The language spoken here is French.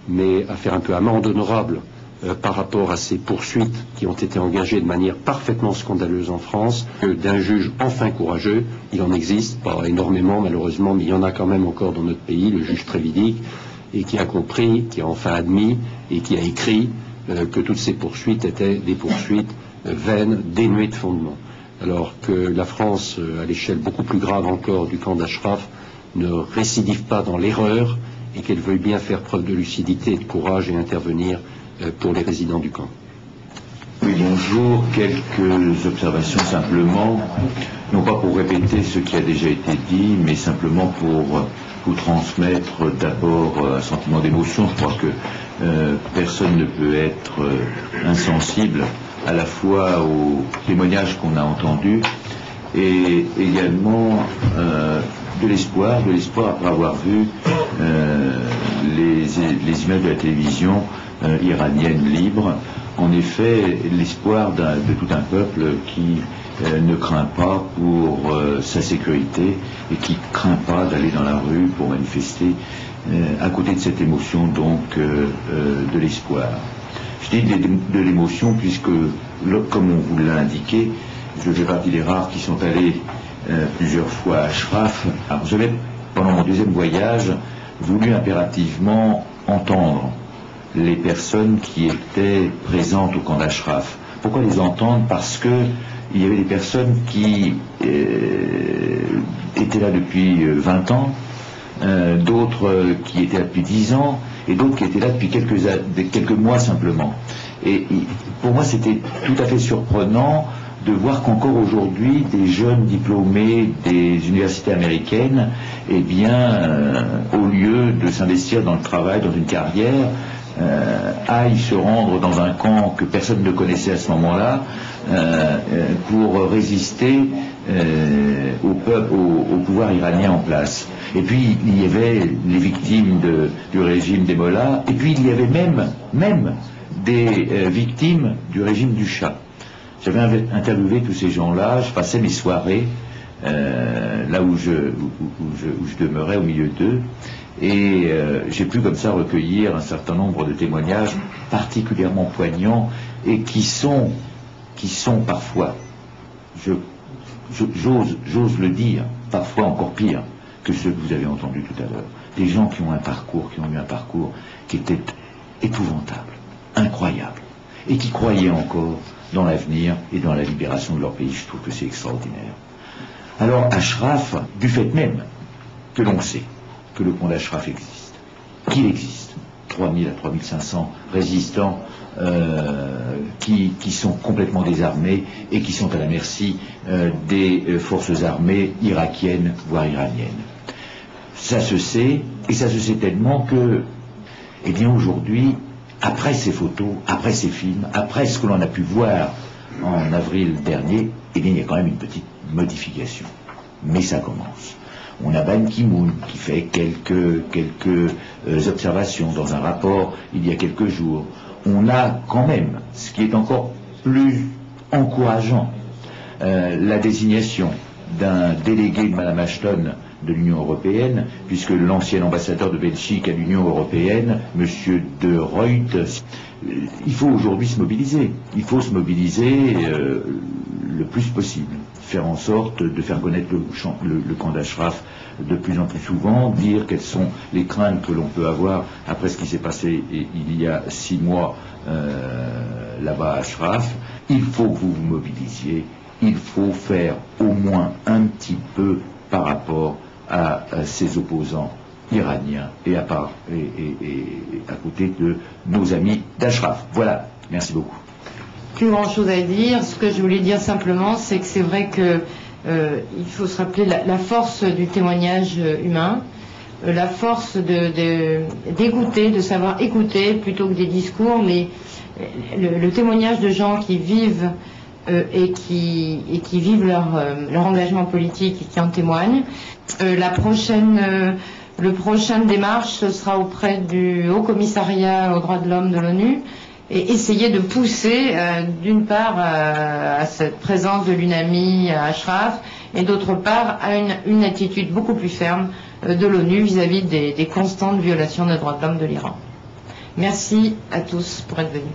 mais à faire un peu amende honorable par rapport à ces poursuites qui ont été engagées de manière parfaitement scandaleuse en France, d'un juge enfin courageux. Il en existe, pas énormément malheureusement, mais il y en a quand même encore dans notre pays, le juge Trévidic, et qui a compris, qui a enfin admis et qui a écrit que toutes ces poursuites étaient des poursuites vaines, dénuées de fondement. Alors que la France, à l'échelle beaucoup plus grave encore du camp d'Ashraf, ne récidive pas dans l'erreur et qu'elle veuille bien faire preuve de lucidité et de courage et intervenir pour les résidents du camp. Oui, bonjour. Quelques observations simplement, non pas pour répéter ce qui a déjà été dit, mais simplement pour vous transmettre d'abord un sentiment d'émotion. Je crois que personne ne peut être insensible à la fois aux témoignages qu'on a entendus et également de l'espoir après avoir vu les images de la télévision iranienne libre. En effet, l'espoir de tout un peuple qui ne craint pas pour sa sécurité et qui ne craint pas d'aller dans la rue pour manifester, à côté de cette émotion donc de l'espoir. Je dis de l'émotion puisque, comme on vous l'a indiqué, je fais partie des rares qui sont allés plusieurs fois à Ashraf. Alors j'avais, pendant mon deuxième voyage, voulu impérativement entendre les personnes qui étaient présentes au camp d'Ashraf. Pourquoi les entendre? Parce que il y avait des personnes qui étaient là depuis 20 ans, d'autres qui étaient là depuis 10 ans, et d'autres qui étaient là depuis quelques mois simplement. Et pour moi, c'était tout à fait surprenant de voir qu'encore aujourd'hui, des jeunes diplômés des universités américaines, eh bien, au lieu de s'investir dans le travail, dans une carrière, aillent se rendre dans un camp que personne ne connaissait à ce moment-là pour résister au pouvoir iranien en place. Et puis il y avait les victimes du régime des mollahs, et puis il y avait même des victimes du régime du Shah. J'avais interviewé tous ces gens-là, je passais mes soirées là où je demeurais au milieu d'eux, et j'ai pu comme ça recueillir un certain nombre de témoignages particulièrement poignants et qui sont parfois, j'ose le dire, parfois encore pire que ceux que vous avez entendus tout à l'heure. Des gens qui ont eu un parcours qui était épouvantable, incroyable, et qui croyaient encore dans l'avenir et dans la libération de leur pays. Je trouve que c'est extraordinaire. Alors Ashraf, du fait même que l'on sait que le camp d'Ashraf existe, qu'il existe, 3000 à 3500 résistants qui sont complètement désarmés et qui sont à la merci des forces armées irakiennes, voire iraniennes. Ça se sait, et ça se sait tellement que, eh bien aujourd'hui, après ces photos, après ces films, après ce que l'on a pu voir en avril dernier, eh bien il y a quand même une petite modification. Mais ça commence. On a Ban Ki-moon qui fait quelques observations dans un rapport il y a quelques jours. On a quand même, ce qui est encore plus encourageant, la désignation d'un délégué de Mme Ashton de l'Union européenne, puisque l'ancien ambassadeur de Belgique à l'Union européenne, M. De Ruyt, il faut aujourd'hui se mobiliser. Il faut se mobiliser le plus possible. Faire en sorte de faire connaître le camp d'Ashraf de plus en plus souvent, dire quelles sont les craintes que l'on peut avoir après ce qui s'est passé il y a 6 mois là-bas à Ashraf. Il faut que vous vous mobilisiez, il faut faire au moins un petit peu par rapport à ses opposants iraniens et à côté de nos amis d'Ashraf. Voilà, merci beaucoup. Plus grand chose à dire. Ce que je voulais dire simplement, c'est que c'est vrai que il faut se rappeler la force du témoignage humain, la force d'écouter, de savoir écouter plutôt que des discours, mais le témoignage de gens qui vivent et qui vivent leur engagement politique et qui en témoignent. Le prochaine démarche, ce sera auprès du Haut Commissariat aux droits de l'homme de l'ONU, et essayer de pousser d'une part à cette présence de l'UNAMI à Ashraf, et d'autre part à une attitude beaucoup plus ferme de l'ONU vis-à-vis des constantes violations des droits de l'homme de l'Iran. Merci à tous pour être venus.